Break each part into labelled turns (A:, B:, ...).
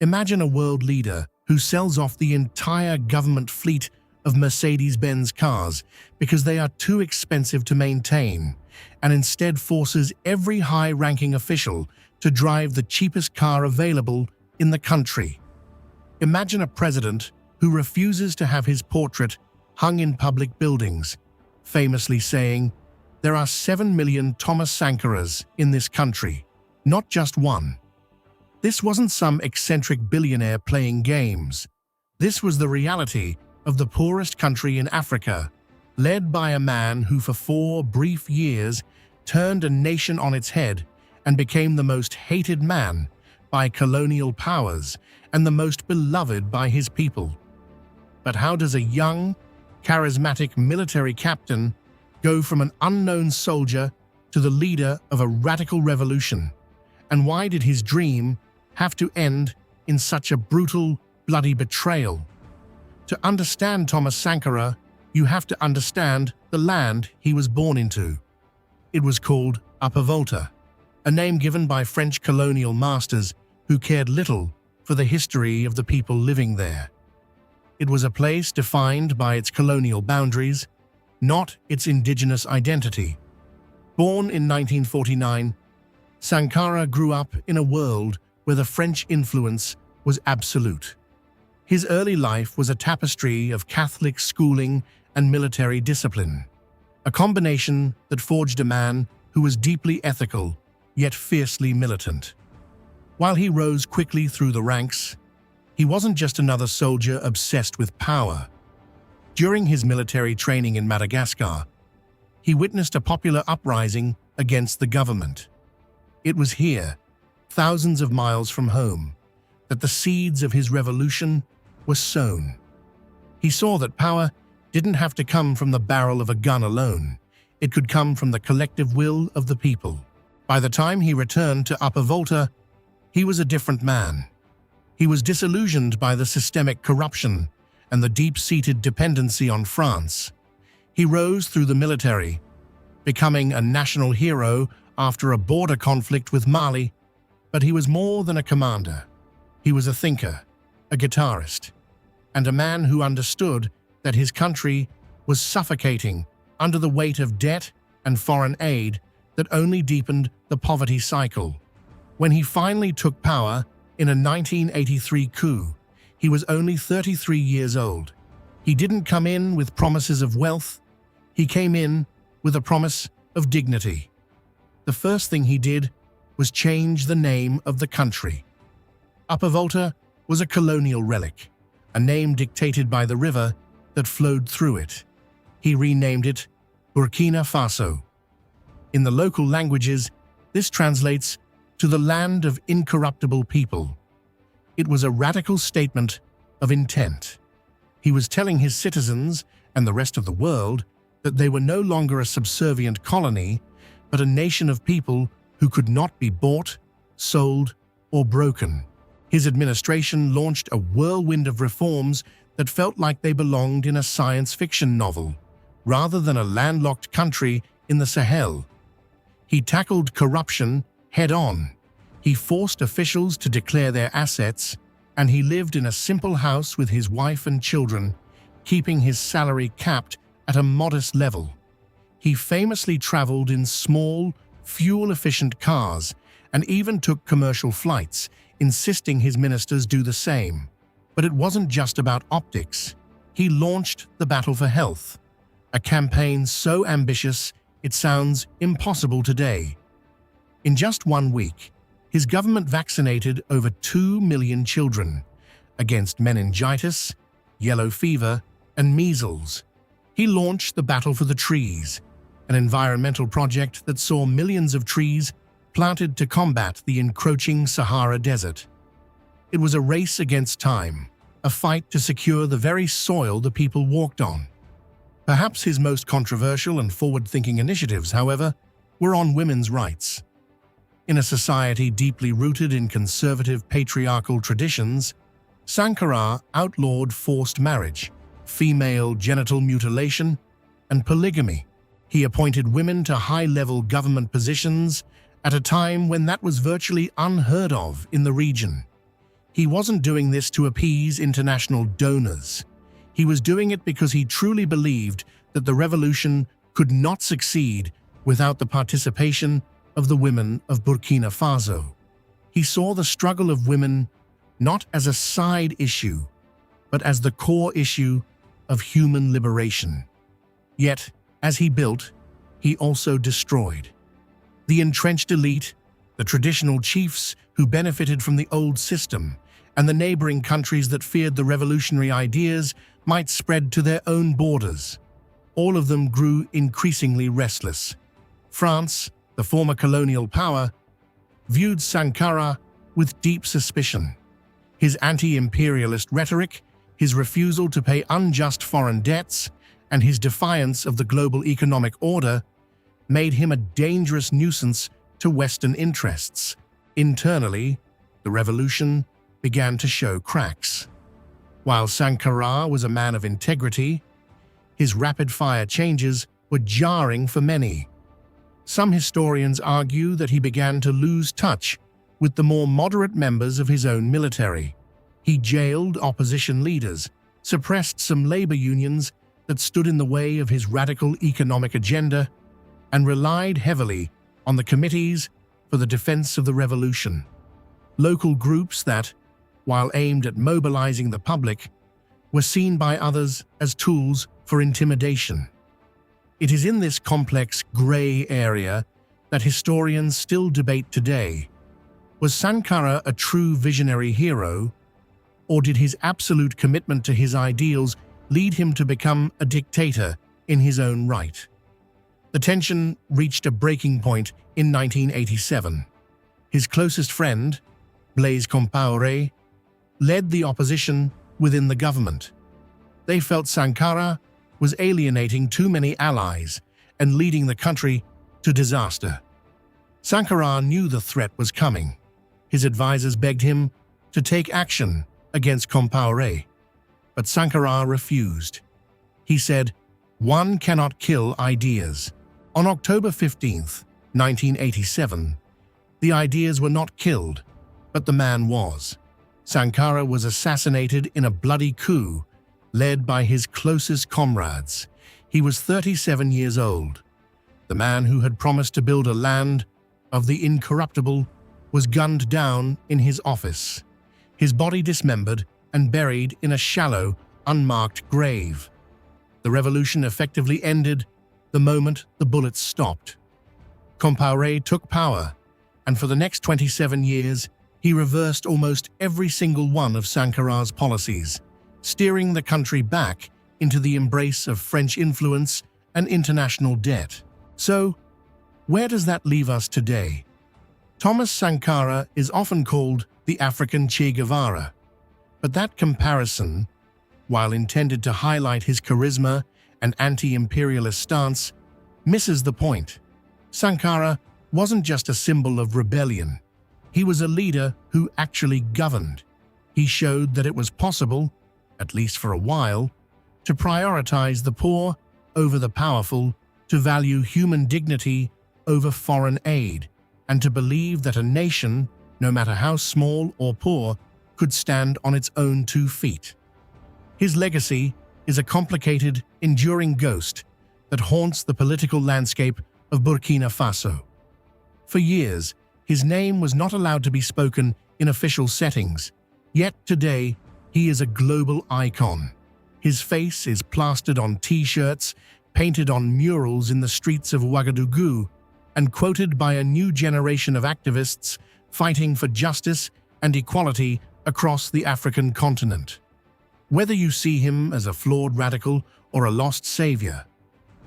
A: Imagine a world leader who sells off the entire government fleet of Mercedes-Benz cars because they are too expensive to maintain, and instead forces every high-ranking official to drive the cheapest car available in the country. Imagine a president who refuses to have his portrait hung in public buildings, famously saying, "There are 7 million Thomas Sankaras in this country, not just one." This wasn't some eccentric billionaire playing games. This was the reality of the poorest country in Africa, led by a man who for 4 brief years turned a nation on its head and became the most hated man by colonial powers and the most beloved by his people. But how does a young, charismatic military captain go from an unknown soldier to the leader of a radical revolution? And why did his dream have to end in such a brutal, bloody betrayal? To understand Thomas Sankara, you have to understand the land he was born into. It was called Upper Volta, a name given by French colonial masters who cared little for the history of the people living there. It was a place defined by its colonial boundaries, not its indigenous identity. Born in 1949, Sankara grew up in a world where the French influence was absolute. His early life was a tapestry of Catholic schooling and military discipline, a combination that forged a man who was deeply ethical yet fiercely militant. While he rose quickly through the ranks, he wasn't just another soldier obsessed with power. During his military training in Madagascar, he witnessed a popular uprising against the government. It was here, thousands of miles from home, that the seeds of his revolution were sown. He saw that power didn't have to come from the barrel of a gun alone. It could come from the collective will of the people. By the time he returned to Upper Volta, he was a different man. He was disillusioned by the systemic corruption and the deep-seated dependency on France. He rose through the military, becoming a national hero after a border conflict with Mali, but he was more than a commander. He was a thinker, a guitarist, and a man who understood that his country was suffocating under the weight of debt and foreign aid that only deepened the poverty cycle. When he finally took power in a 1983 coup, he was only 33 years old. He didn't come in with promises of wealth. He came in with a promise of dignity. The first thing he did was change the name of the country. Upper Volta was a colonial relic, a name dictated by the river that flowed through it. He renamed it Burkina Faso. In the local languages, this translates to the land of incorruptible people. It was a radical statement of intent. He was telling his citizens and the rest of the world that they were no longer a subservient colony, but a nation of people who could not be bought, sold, or broken. His administration launched a whirlwind of reforms that felt like they belonged in a science fiction novel, rather than a landlocked country in the Sahel. He tackled corruption head-on. He forced officials to declare their assets, and he lived in a simple house with his wife and children, keeping his salary capped at a modest level. He famously traveled in small, fuel-efficient cars and even took commercial flights, insisting his ministers do the same. But it wasn't just about optics. He launched the Battle for Health, a campaign so ambitious it sounds impossible today. In just 1 week, his government vaccinated over 2 million children against meningitis, yellow fever, and measles. He launched the Battle for the Trees, an environmental project that saw millions of trees planted to combat the encroaching Sahara Desert. It was a race against time, a fight to secure the very soil the people walked on. Perhaps his most controversial and forward-thinking initiatives, however, were on women's rights. In a society deeply rooted in conservative patriarchal traditions, Sankara outlawed forced marriage, female genital mutilation, and polygamy. He appointed women to high-level government positions at a time when that was virtually unheard of in the region. He wasn't doing this to appease international donors. He was doing it because he truly believed that the revolution could not succeed without the participation of the women of Burkina Faso. He saw the struggle of women not as a side issue, but as the core issue of human liberation. Yet, as he built, he also destroyed. The entrenched elite, the traditional chiefs who benefited from the old system, and the neighboring countries that feared the revolutionary ideas might spread to their own borders. All of them grew increasingly restless. France, the former colonial power, viewed Sankara with deep suspicion. His anti-imperialist rhetoric, his refusal to pay unjust foreign debts, and his defiance of the global economic order made him a dangerous nuisance to Western interests. Internally, the revolution began to show cracks. While Sankara was a man of integrity, his rapid-fire changes were jarring for many. Some historians argue that he began to lose touch with the more moderate members of his own military. He jailed opposition leaders, suppressed some labor unions that stood in the way of his radical economic agenda, and relied heavily on the committees for the defense of the revolution. Local groups that, while aimed at mobilizing the public, were seen by others as tools for intimidation. It is in this complex gray area that historians still debate today. Was Sankara a true visionary hero, or did his absolute commitment to his ideals lead him to become a dictator in his own right? The tension reached a breaking point in 1987. His closest friend, Blaise Compaoré, led the opposition within the government. They felt Sankara was alienating too many allies and leading the country to disaster. Sankara knew the threat was coming. His advisors begged him to take action against Compaoré, but Sankara refused. He said, "One cannot kill ideas." On October 15, 1987, the ideas were not killed, but the man was. Sankara was assassinated in a bloody coup led by his closest comrades. He was 37 years old. The man who had promised to build a land of the incorruptible was gunned down in his office, his body dismembered and buried in a shallow, unmarked grave. The revolution effectively ended the moment the bullets stopped. Compaoré took power, and for the next 27 years, he reversed almost every single one of Sankara's policies, steering the country back into the embrace of French influence and international debt. So, where does that leave us today? Thomas Sankara is often called the African Che Guevara, but that comparison, while intended to highlight his charisma and anti-imperialist stance, misses the point. Sankara wasn't just a symbol of rebellion. He was a leader who actually governed. He showed that it was possible, at least for a while, to prioritize the poor over the powerful, to value human dignity over foreign aid, and to believe that a nation, no matter how small or poor, could stand on its own 2 feet. His legacy is a complicated, enduring ghost that haunts the political landscape of Burkina Faso. For years, his name was not allowed to be spoken in official settings, yet today he is a global icon. His face is plastered on T-shirts, painted on murals in the streets of Ouagadougou, and quoted by a new generation of activists fighting for justice and equality across the African continent. Whether you see him as a flawed radical or a lost savior,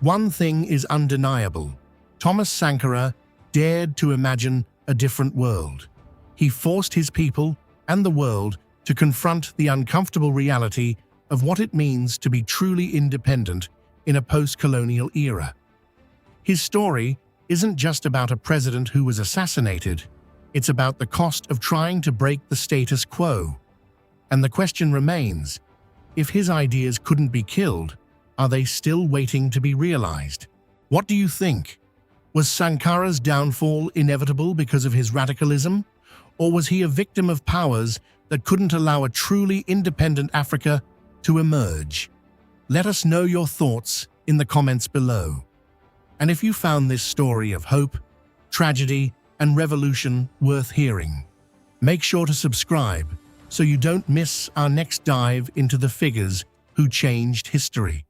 A: one thing is undeniable: Thomas Sankara dared to imagine a different world. He forced his people and the world to confront the uncomfortable reality of what it means to be truly independent in a post-colonial era. His story isn't just about a president who was assassinated, it's about the cost of trying to break the status quo. And the question remains, if his ideas couldn't be killed, are they still waiting to be realized? What do you think? Was Sankara's downfall inevitable because of his radicalism? Or was he a victim of powers that couldn't allow a truly independent Africa to emerge? Let us know your thoughts in the comments below. And if you found this story of hope, tragedy, and revolution worth hearing, make sure to subscribe so you don't miss our next dive into the figures who changed history.